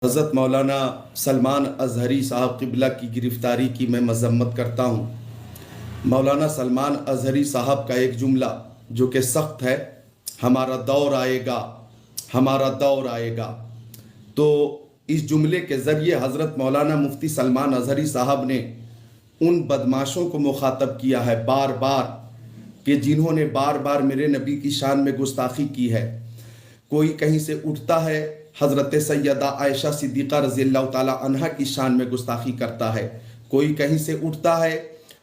حضرت مولانا سلمان اظہری صاحب قبلہ کی گرفتاری کی میں مذمت کرتا ہوں۔ مولانا سلمان اظہری صاحب کا ایک جملہ جو کہ سخت ہے، ہمارا دور آئے گا، ہمارا دور آئے گا، تو اس جملے کے ذریعے حضرت مولانا مفتی سلمان اظہری صاحب نے ان بدماشوں کو مخاطب کیا ہے بار بار کہ جنہوں نے بار بار میرے نبی کی شان میں گستاخی کی ہے۔ کوئی کہیں سے اٹھتا ہے حضرت سیدہ عائشہ صدیقہ رضی اللہ تعالیٰ عنہ کی شان میں گستاخی کرتا ہے، کوئی کہیں سے اٹھتا ہے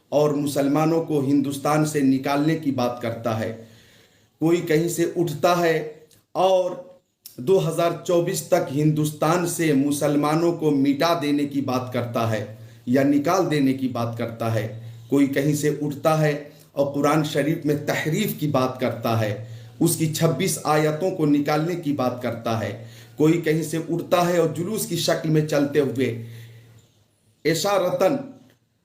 اور مسلمانوں کو ہندوستان سے نکالنے کی بات کرتا ہے، کوئی کہیں سے اٹھتا ہے اور 2024 تک ہندوستان سے مسلمانوں کو مٹا دینے کی بات کرتا ہے یا نکال دینے کی بات کرتا ہے، کوئی کہیں سے اٹھتا ہے اور قرآن شریف میں تحریف کی بات کرتا ہے، اس کی 26 آیتوں کو نکالنے کی بات کرتا ہے، کوئی کہیں سے اٹھتا ہے اور جلوس کی شکل میں چلتے ہوئے اشارتاً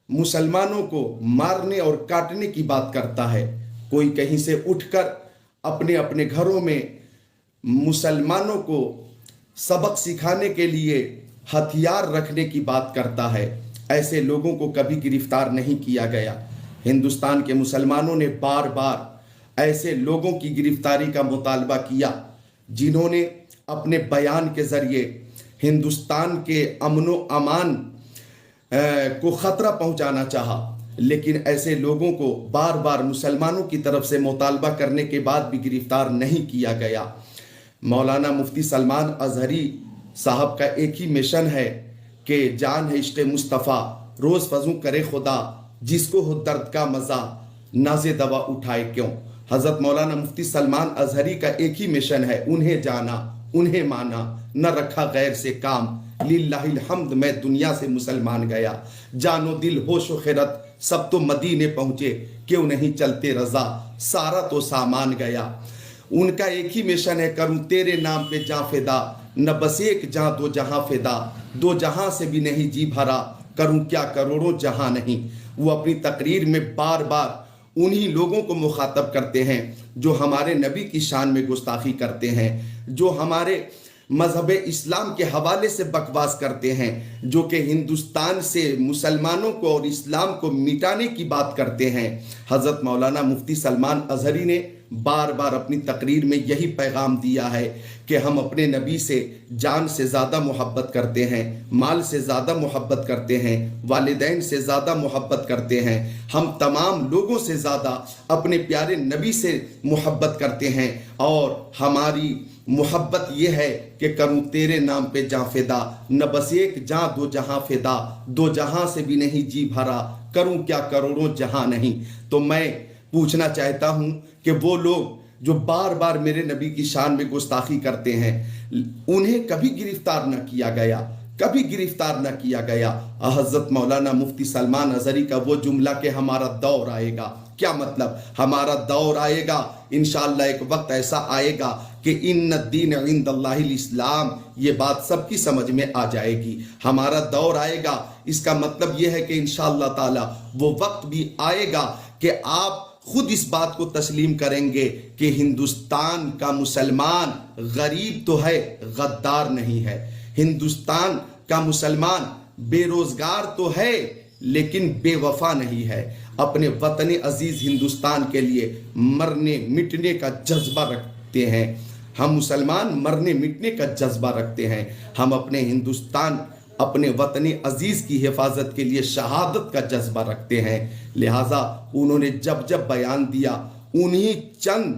مسلمانوں کو مارنے اور کاٹنے کی بات کرتا ہے، کوئی کہیں سے اٹھ کر اپنے اپنے گھروں میں مسلمانوں کو سبق سکھانے کے لیے ہتھیار رکھنے کی بات کرتا ہے۔ ایسے لوگوں کو کبھی گرفتار نہیں کیا گیا۔ ہندوستان کے مسلمانوں نے بار بار ایسے لوگوں کی گرفتاری کا مطالبہ کیا جنہوں نے اپنے بیان کے ذریعے ہندوستان کے امن و امان کو خطرہ پہنچانا چاہا، لیکن ایسے لوگوں کو بار بار مسلمانوں کی طرف سے مطالبہ کرنے کے بعد بھی گرفتار نہیں کیا گیا۔ مولانا مفتی سلمان اظہری صاحب کا ایک ہی مشن ہے کہ جان ہے عشق مصطفیٰ، روز فزوں کرے خدا، جس کو ہو درد کا مزہ، ناز دوا اٹھائے کیوں۔ حضرت مولانا مفتی سلمان اظہری کا ایک ہی مشن ہے، انہیں جانا، انہیں مانا، نہ رکھا غیر سے کام، للہ الحمد میں دنیا سے مسلمان گیا، جان و دل ہوش و خیرت سب تو مدینے پہنچے، کیوں نہیں چلتے رضا، سارا تو سامان گیا۔ ان کا ایک ہی مشن ہے، کروں تیرے نام پہ جاں فدا، نہ بس ایک جاں دو جہاں فدا، دو جہاں سے بھی نہیں جی بھرا، کروں کیا کروڑوں جہاں نہیں۔ وہ اپنی تقریر میں بار بار انہی لوگوں کو مخاطب کرتے ہیں جو ہمارے نبی کی شان میں گستاخی کرتے ہیں، جو ہمارے مذہب اسلام کے حوالے سے بکواس کرتے ہیں، جو کہ ہندوستان سے مسلمانوں کو اور اسلام کو مٹانے کی بات کرتے ہیں۔ حضرت مولانا مفتی سلمان اظہری نے بار بار اپنی تقریر میں یہی پیغام دیا ہے کہ ہم اپنے نبی سے جان سے زیادہ محبت کرتے ہیں، مال سے زیادہ محبت کرتے ہیں، والدین سے زیادہ محبت کرتے ہیں، ہم تمام لوگوں سے زیادہ اپنے پیارے نبی سے محبت کرتے ہیں، اور ہماری محبت یہ ہے کہ کروں تیرے نام پہ جاں فدا، نہ بس ایک جاں دو جہاں فدا، دو جہاں سے بھی نہیں جی بھرا، کروں کیا کروڑوں جہاں نہیں۔ تو میں پوچھنا چاہتا ہوں کہ وہ لوگ جو بار بار میرے نبی کی شان میں گستاخی کرتے ہیں، انہیں کبھی گرفتار نہ کیا گیا، کبھی گرفتار نہ کیا گیا۔ حضرت مولانا مفتی سلمان اظہری کا وہ جملہ کہ ہمارا دور آئے گا، کیا مطلب؟ ہمارا دور آئے گا، انشاءاللہ ایک وقت ایسا آئے گا کہ ان الدین عند اللہ الاسلام، یہ بات سب کی سمجھ میں آ جائے گی۔ ہمارا دور آئے گا، اس کا مطلب یہ ہے کہ انشاءاللہ تعالی وہ وقت بھی آئے گا کہ آپ خود اس بات کو تسلیم کریں گے کہ ہندوستان کا مسلمان غریب تو ہے، غدار نہیں ہے۔ ہندوستان کا مسلمان بے روزگار تو ہے لیکن بے وفا نہیں ہے، اپنے وطن عزیز ہندوستان کے لیے مرنے مٹنے کا جذبہ رکھتے ہیں۔ ہم مسلمان مرنے مٹنے کا جذبہ رکھتے ہیں، ہم اپنے ہندوستان، اپنے وطن عزیز کی حفاظت کے لیے شہادت کا جذبہ رکھتے ہیں۔ لہٰذا انہوں نے جب جب بیان دیا انہی چند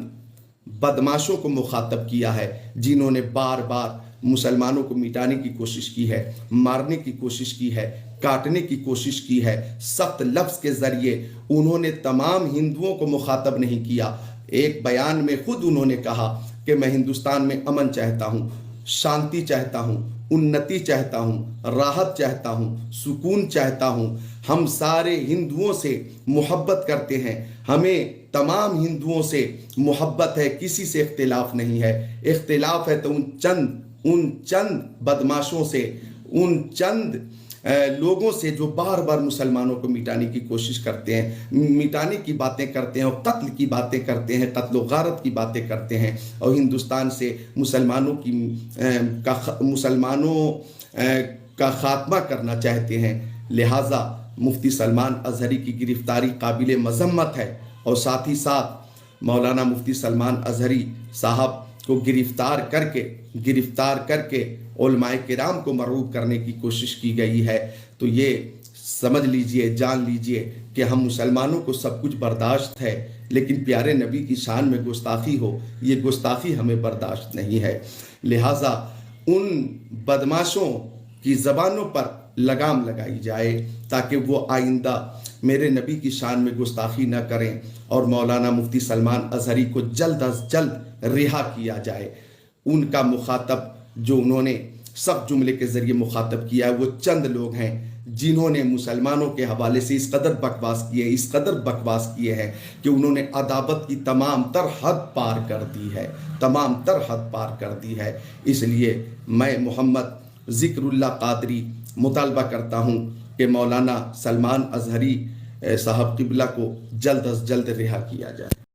بدماشوں کو مخاطب کیا ہے جنہوں نے بار بار مسلمانوں کو مٹانے کی کوشش کی ہے، مارنے کی کوشش کی ہے، کاٹنے کی کوشش کی ہے۔ سخت لفظ کے ذریعے انہوں نے تمام ہندوؤں کو مخاطب نہیں کیا۔ ایک بیان میں خود انہوں نے کہا کہ میں ہندوستان میں امن چاہتا ہوں، شانتی چاہتا ہوں، انتی چاہتا ہوں، راحت چاہتا ہوں، سکون چاہتا ہوں۔ ہم سارے ہندوؤں سے محبت کرتے ہیں، ہمیں تمام ہندوؤں سے محبت ہے، کسی سے اختلاف نہیں ہے۔ اختلاف ہے تو ان چند بدماشوں سے، ان چند لوگوں سے جو بار بار مسلمانوں کو مٹانے کی کوشش کرتے ہیں، مٹانے کی باتیں کرتے ہیں اور قتل کی باتیں کرتے ہیں، قتل و غارت کی باتیں کرتے ہیں، اور ہندوستان سے مسلمانوں کا خاتمہ کرنا چاہتے ہیں۔ لہٰذا مفتی سلمان اظہری کی گرفتاری قابل مذمت ہے، اور ساتھ ہی ساتھ مولانا مفتی سلمان اظہری صاحب کو گرفتار کر کے علماء کرام کو مرعوب کرنے کی کوشش کی گئی ہے۔ تو یہ سمجھ لیجئے، جان لیجئے کہ ہم مسلمانوں کو سب کچھ برداشت ہے، لیکن پیارے نبی کی شان میں گستاخی ہو، یہ گستاخی ہمیں برداشت نہیں ہے۔ لہٰذا ان بدماشوں کی زبانوں پر لگام لگائی جائے تاکہ وہ آئندہ میرے نبی کی شان میں گستاخی نہ کریں، اور مولانا مفتی سلمان اظہری کو جلد از جلد رہا کیا جائے۔ ان کا مخاطب جو انہوں نے سخت جملے کے ذریعے مخاطب کیا ہے، وہ چند لوگ ہیں جنہوں نے مسلمانوں کے حوالے سے اس قدر بکواس کیے ہیں کہ انہوں نے عداوت کی تمام تر حد پار کر دی ہے۔ اس لیے میں محمد ذکر اللہ قادری مطالبہ کرتا ہوں کہ مولانا سلمان اظہری صاحب قبلہ کو جلد از جلد رہا کیا جائے۔